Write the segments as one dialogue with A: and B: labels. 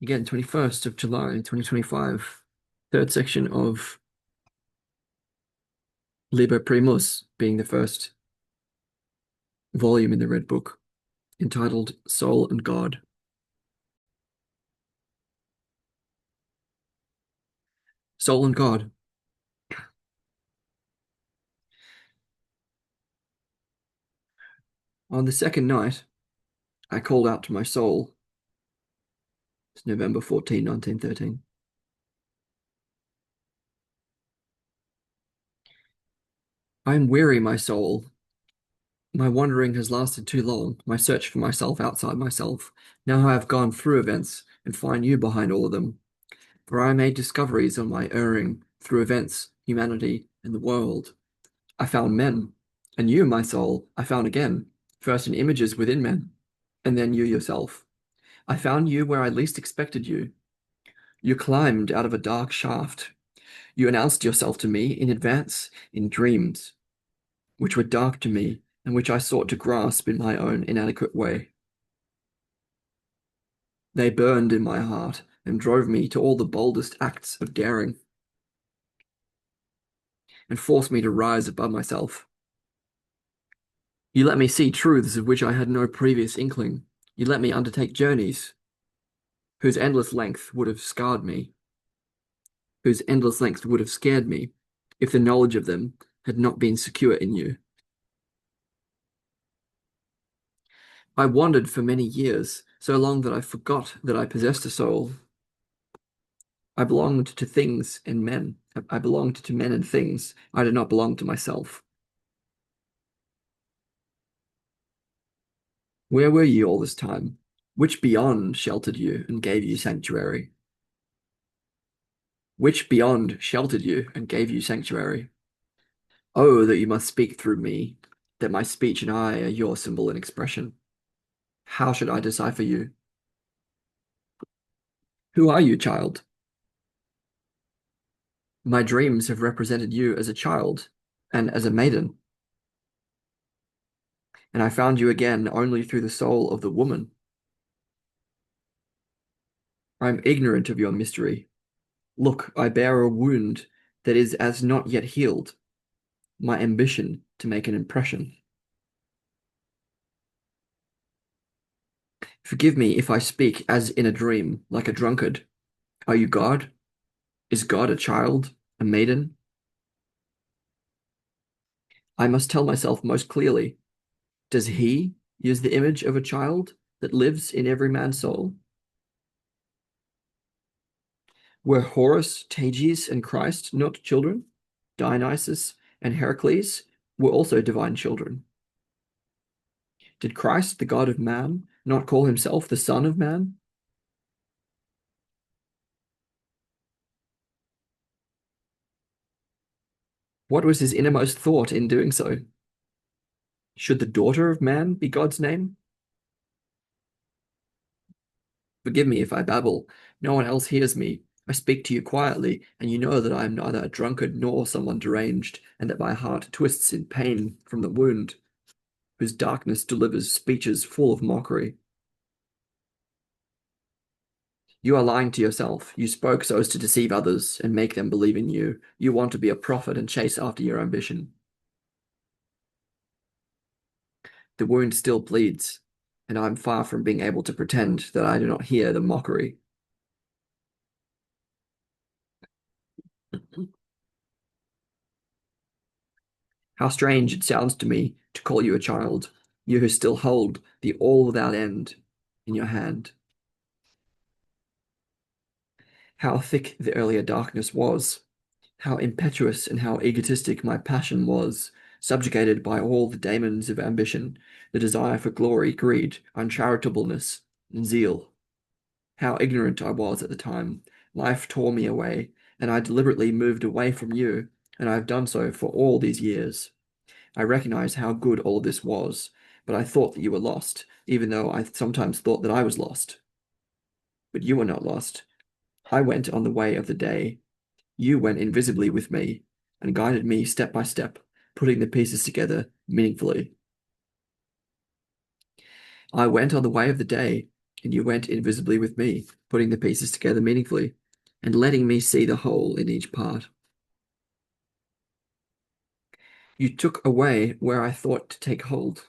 A: Again, 21st of July, 2025. Third section of Liber Primus, being the first volume in the Red Book, entitled Soul and God. Soul and God. On the second night, I called out to my soul. It's November 14, 1913. I am weary, my soul. My wandering has lasted too long, my search for myself outside myself. Now I have gone through events and find you behind all of them. For I made discoveries on my erring through events, humanity, and the world. I found men, and you, my soul, I found again, first in images within men, and then you yourself. I found you where I least expected you. You climbed out of a dark shaft. You announced yourself to me in advance in dreams, which were dark to me, and which I sought to grasp in my own inadequate way. They burned in my heart and drove me to all the boldest acts of daring, and forced me to rise above myself. You let me see truths of which I had no previous inkling. You let me undertake journeys whose endless length would have scarred me, whose endless length would have scared me, if the knowledge of them had not been secure in you. I wandered for many years, so long that I forgot that I possessed a soul. I belonged to things and men. I belonged to men and things. I did not belong to myself. Where were you all this time? Which beyond sheltered you and gave you sanctuary? Which beyond sheltered you and gave you sanctuary? Oh, that you must speak through me, that my speech and I are your symbol and expression. How should I decipher you? Who are you, child? My dreams have represented you as a child and as a maiden, and I found you again only through the soul of the woman. I am ignorant of your mystery. Look, I bear a wound that is as not yet healed, my ambition to make an impression. Forgive me if I speak as in a dream, like a drunkard. Are you God? Is God a child, a maiden? I must tell myself most clearly. Does he use the image of a child that lives in every man's soul? Were Horus, Tages, and Christ not children? Dionysus and Heracles were also divine children. Did Christ, the God of man, not call himself the Son of Man? What was his innermost thought in doing so? Should the daughter of man be God's name? Forgive me if I babble. No one else hears me. I speak to you quietly, and you know that I am neither a drunkard nor someone deranged, and that my heart twists in pain from the wound, whose darkness delivers speeches full of mockery. You are lying to yourself. You spoke so as to deceive others and make them believe in you. You want to be a prophet and chase after your ambition. The wound still bleeds, and I am far from being able to pretend that I do not hear the mockery. How strange it sounds to me to call you a child, you who still hold the all without end in your hand. How thick the earlier darkness was, how impetuous and how egotistic my passion was, subjugated by all the daemons of ambition, the desire for glory, greed, uncharitableness, and zeal. How ignorant I was at the time. Life tore me away, and I deliberately moved away from you, and I have done so for all these years. I recognize how good all this was, but I thought that you were lost, even though I sometimes thought that I was lost. But you were not lost. I went on the way of the day. You went invisibly with me and guided me step by step, putting the pieces together meaningfully. I went on the way of the day, and you went invisibly with me, putting the pieces together meaningfully, and letting me see the whole in each part. You took away where I thought to take hold,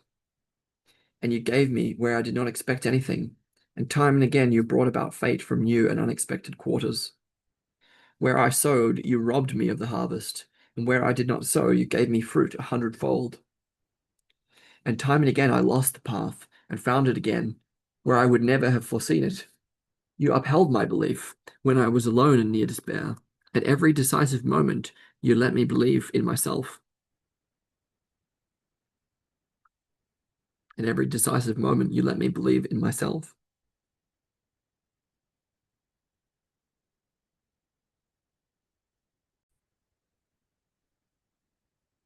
A: and you gave me where I did not expect anything, and time and again you brought about fate from new and unexpected quarters. Where I sowed, you robbed me of the harvest, and where I did not sow, you gave me fruit 100-fold. And time and again I lost the path and found it again, where I would never have foreseen it. You upheld my belief when I was alone and near despair. At every decisive moment, you let me believe in myself. At every decisive moment, you let me believe in myself.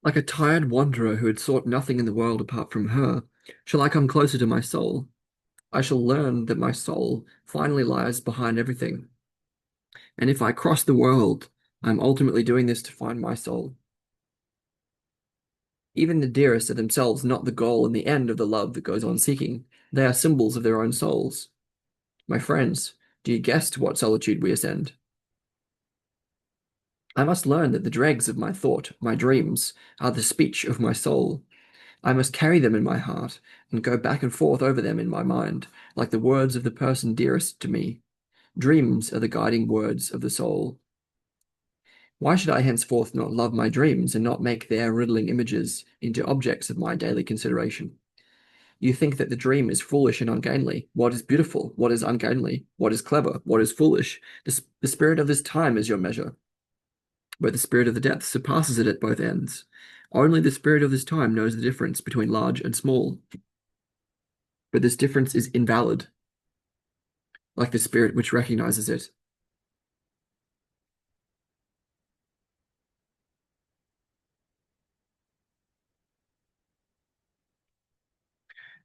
A: Like a tired wanderer who had sought nothing in the world apart from her, shall I come closer to my soul? I shall learn that my soul finally lies behind everything. And if I cross the world, I'm ultimately doing this to find my soul. Even the dearest are themselves not the goal and the end of the love that goes on seeking. They are symbols of their own souls. My friends, do you guess to what solitude we ascend? I must learn that the dregs of my thought, my dreams, are the speech of my soul. I must carry them in my heart and go back and forth over them in my mind, like the words of the person dearest to me. Dreams are the guiding words of the soul. Why should I henceforth not love my dreams and not make their riddling images into objects of my daily consideration? You think that the dream is foolish and ungainly. What is beautiful? What is ungainly? What is clever? What is foolish? The spirit of this time is your measure, but the spirit of the depth surpasses it at both ends. Only the spirit of this time knows the difference between large and small, but this difference is invalid, like the spirit which recognizes it.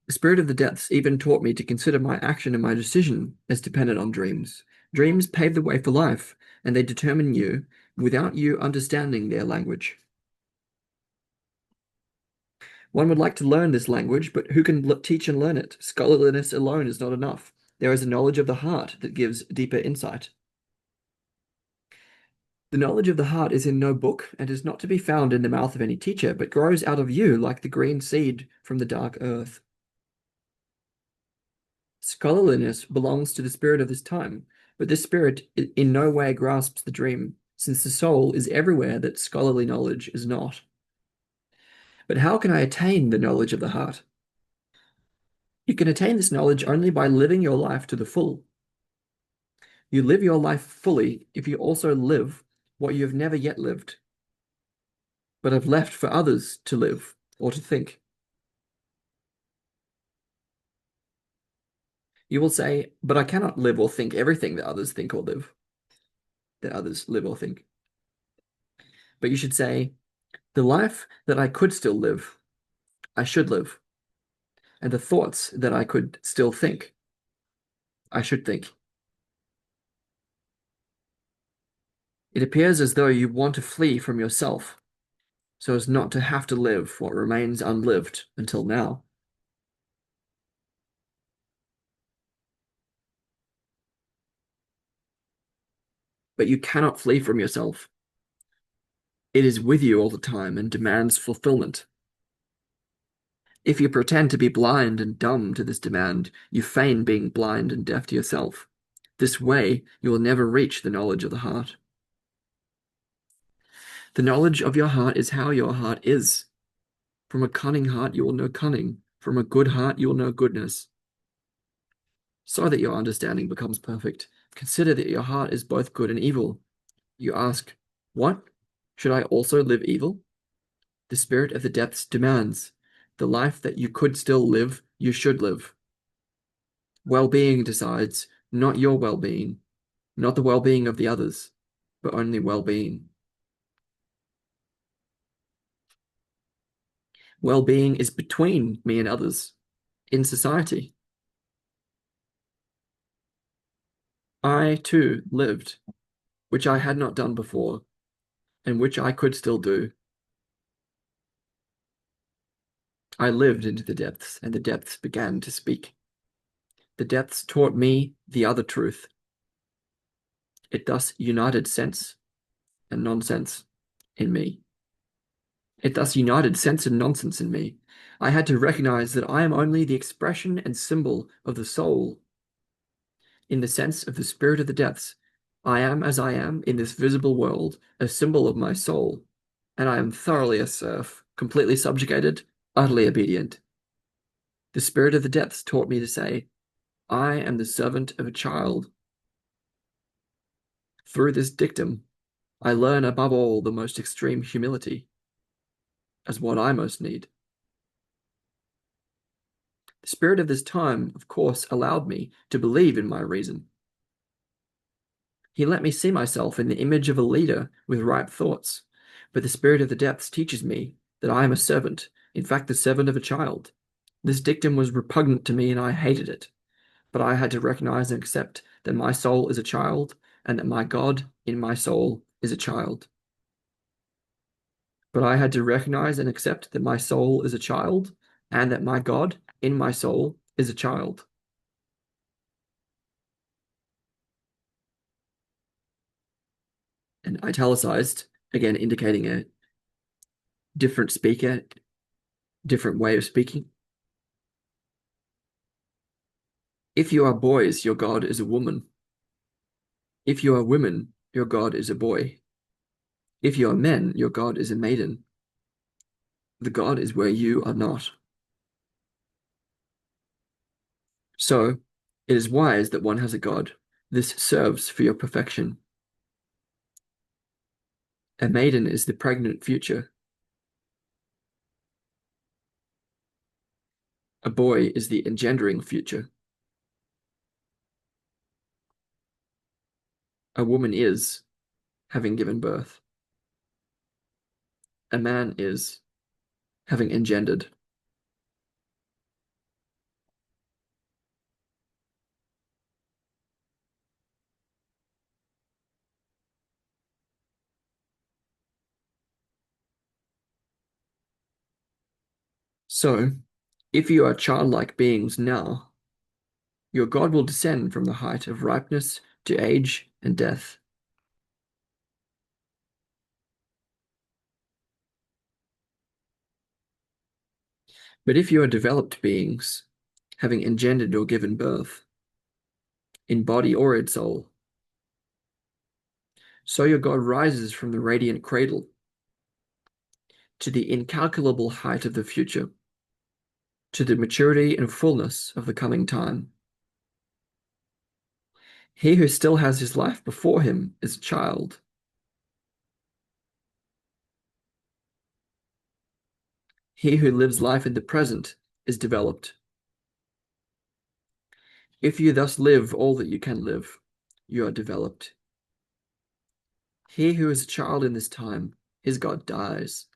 A: The spirit of the depths even taught me to consider my action and my decision as dependent on dreams. Dreams pave the way for life, and they determine you without you understanding their language. One would like to learn this language, but who can teach and learn it? Scholarliness alone is not enough. There is a knowledge of the heart that gives deeper insight. The knowledge of the heart is in no book and is not to be found in the mouth of any teacher, but grows out of you like the green seed from the dark earth. Scholarliness belongs to the spirit of this time, but this spirit in no way grasps the dream, since the soul is everywhere that scholarly knowledge is not. But how can I attain the knowledge of the heart? You can attain this knowledge only by living your life to the full. You live your life fully if you also live what you have never yet lived, but have left for others to live or to think. You will say, but I cannot live or think everything that others think or live, that others live or think. But you should say, the life that I could still live, I should live, and the thoughts that I could still think, I should think. It appears as though you want to flee from yourself, so as not to have to live what remains unlived until now. But you cannot flee from yourself. It is with you all the time and demands fulfillment. If you pretend to be blind and dumb to this demand, you feign being blind and deaf to yourself. This way, you will never reach the knowledge of the heart. The knowledge of your heart is how your heart is. From a cunning heart, you will know cunning. From a good heart, you will know goodness. So that your understanding becomes perfect, consider that your heart is both good and evil. You ask, what? Should I also live evil? The spirit of the depths demands. The life that you could still live, you should live. Well-being decides, not your well-being, not the well-being of the others, but only well-being. Well-being is between me and others, in society. I, too, lived, which I had not done before, and which I could still do. I lived into the depths, and the depths began to speak. The depths taught me the other truth. It thus united sense and nonsense in me. It thus united sense and nonsense in me. I had to recognize that I am only the expression and symbol of the soul. In the sense of the spirit of the depths, I am as I am in this visible world, a symbol of my soul, and I am thoroughly a serf, completely subjugated, utterly obedient. The spirit of the depths taught me to say, I am the servant of a child. Through this dictum, I learn above all the most extreme humility, as what I most need. The spirit of this time, of course, allowed me to believe in my reason. He let me see myself in the image of a leader with ripe thoughts, but the spirit of the depths teaches me that I am a servant, in fact, the servant of a child. This dictum was repugnant to me and I hated it, but I had to recognize and accept that my soul is a child and that my God in my soul is a child. But I had to recognize and accept that my soul is a child and that my God in my soul is a child. And italicized, again indicating a different speaker, different way of speaking. If you are boys, your God is a woman. If you are women, your God is a boy. If you are men, your God is a maiden. The God is where you are not. So, it is wise that one has a God. This serves for your perfection. A maiden is the pregnant future. A boy is the engendering future. A woman is, having given birth. A man is, having engendered. So, if you are childlike beings now, your God will descend from the height of ripeness to age and death. But if you are developed beings, having engendered or given birth, in body or in soul, so your God rises from the radiant cradle to the incalculable height of the future, to the maturity and fullness of the coming time. He who still has his life before him is a child. He who lives life in the present is developed. If you thus live all that you can live, you are developed. He who is a child in this time, his God dies.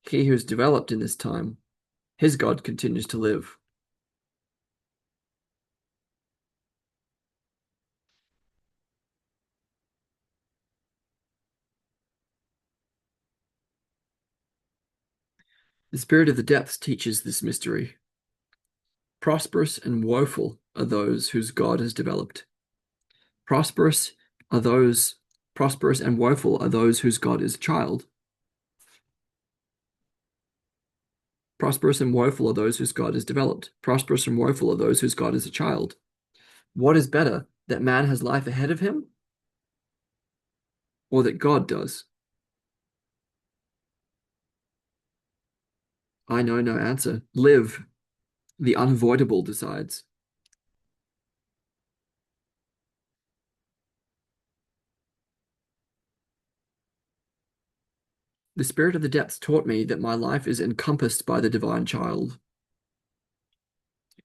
A: He who is developed in this time, his God continues to live. The spirit of the depths teaches this mystery. Prosperous and woeful are those whose God has developed. Prosperous and woeful are those whose God is a child. Prosperous and woeful are those whose God is developed. Prosperous and woeful are those whose God is a child. What is better, that man has life ahead of him, or that God does? I know no answer. Live. The unavoidable decides. The spirit of the depths taught me that my life is encompassed by the divine child.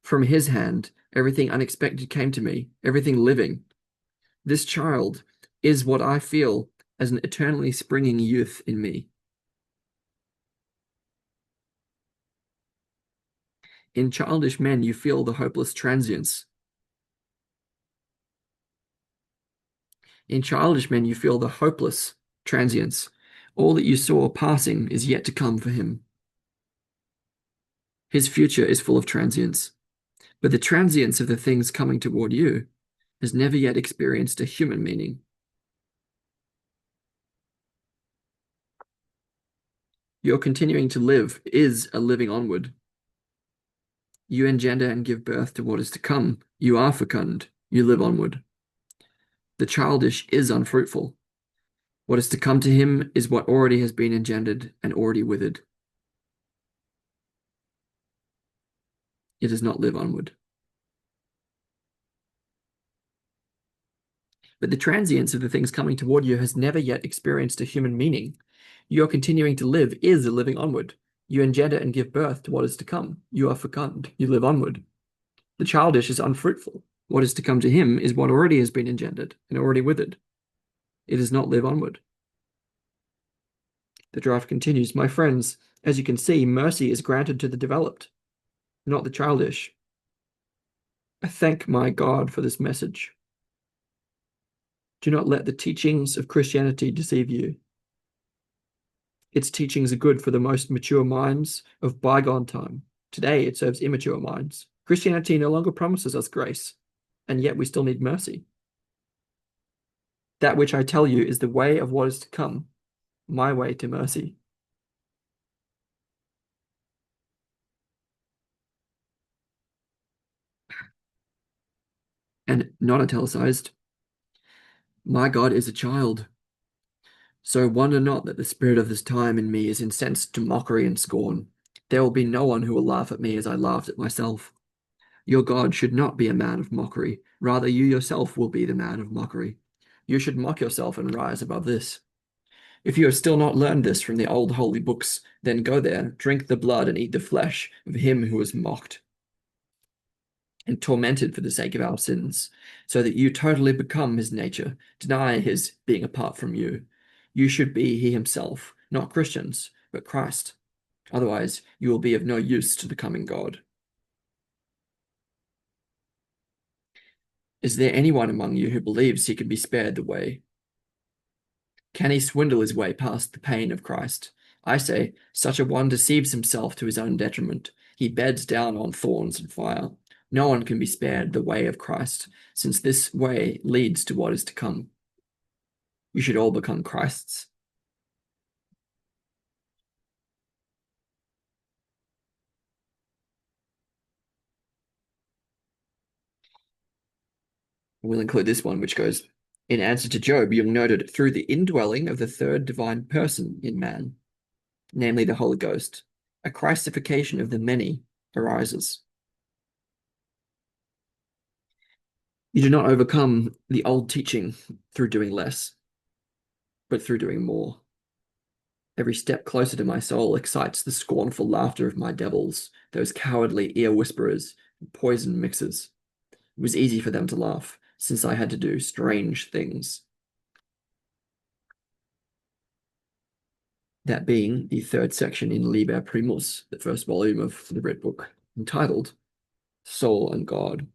A: From his hand, everything unexpected came to me, everything living. This child is what I feel as an eternally springing youth in me. In childish men, you feel the hopeless transience. In childish men, you feel the hopeless transience. All that you saw passing is yet to come for him. His future is full of transience. But the transience of the things coming toward you has never yet experienced a human meaning. Your continuing to live is a living onward. You engender and give birth to what is to come. You are fecund. You live onward. The childish is unfruitful. What is to come to him is what already has been engendered and already withered. It does not live onward. But the transience of the things coming toward you has never yet experienced a human meaning. Your continuing to live is a living onward. You engender and give birth to what is to come. You are fecund. You live onward. The childish is unfruitful. What is to come to him is what already has been engendered and already withered. It does not live onward. The draft continues, my friends, as you can see, mercy is granted to the developed, not the childish. I thank my God for this message. Do not let the teachings of Christianity deceive you. Its teachings are good for the most mature minds of bygone time. Today it serves immature minds. Christianity no longer promises us grace, and yet we still need mercy. That which I tell you is the way of what is to come, my way to mercy. And not italicized, my God is a child. So wonder not that the spirit of this time in me is incensed to mockery and scorn. There will be no one who will laugh at me as I laughed at myself. Your God should not be a man of mockery. Rather, you yourself will be the man of mockery. You should mock yourself and rise above this. If you have still not learned this from the old holy books, then go there, drink the blood and eat the flesh of him who was mocked and tormented for the sake of our sins, so that you totally become his nature, deny his being apart from you. You should be he himself, not Christians, but Christ. Otherwise, you will be of no use to the coming God. Is there anyone among you who believes he can be spared the way? Can he swindle his way past the pain of Christ? I say, such a one deceives himself to his own detriment. He beds down on thorns and fire. No one can be spared the way of Christ, since this way leads to what is to come. You should all become Christs. We'll include this one, which goes, in answer to Job, Jung noted, through the indwelling of the third divine person in man, namely the Holy Ghost, a Christification of the many arises. You do not overcome the old teaching through doing less, but through doing more. Every step closer to my soul excites the scornful laughter of my devils, those cowardly ear whisperers and poison mixers. It was easy for them to laugh, since I had to do strange things. That being the third section in Liber Primus, the first volume of the Red Book, entitled Soul and God.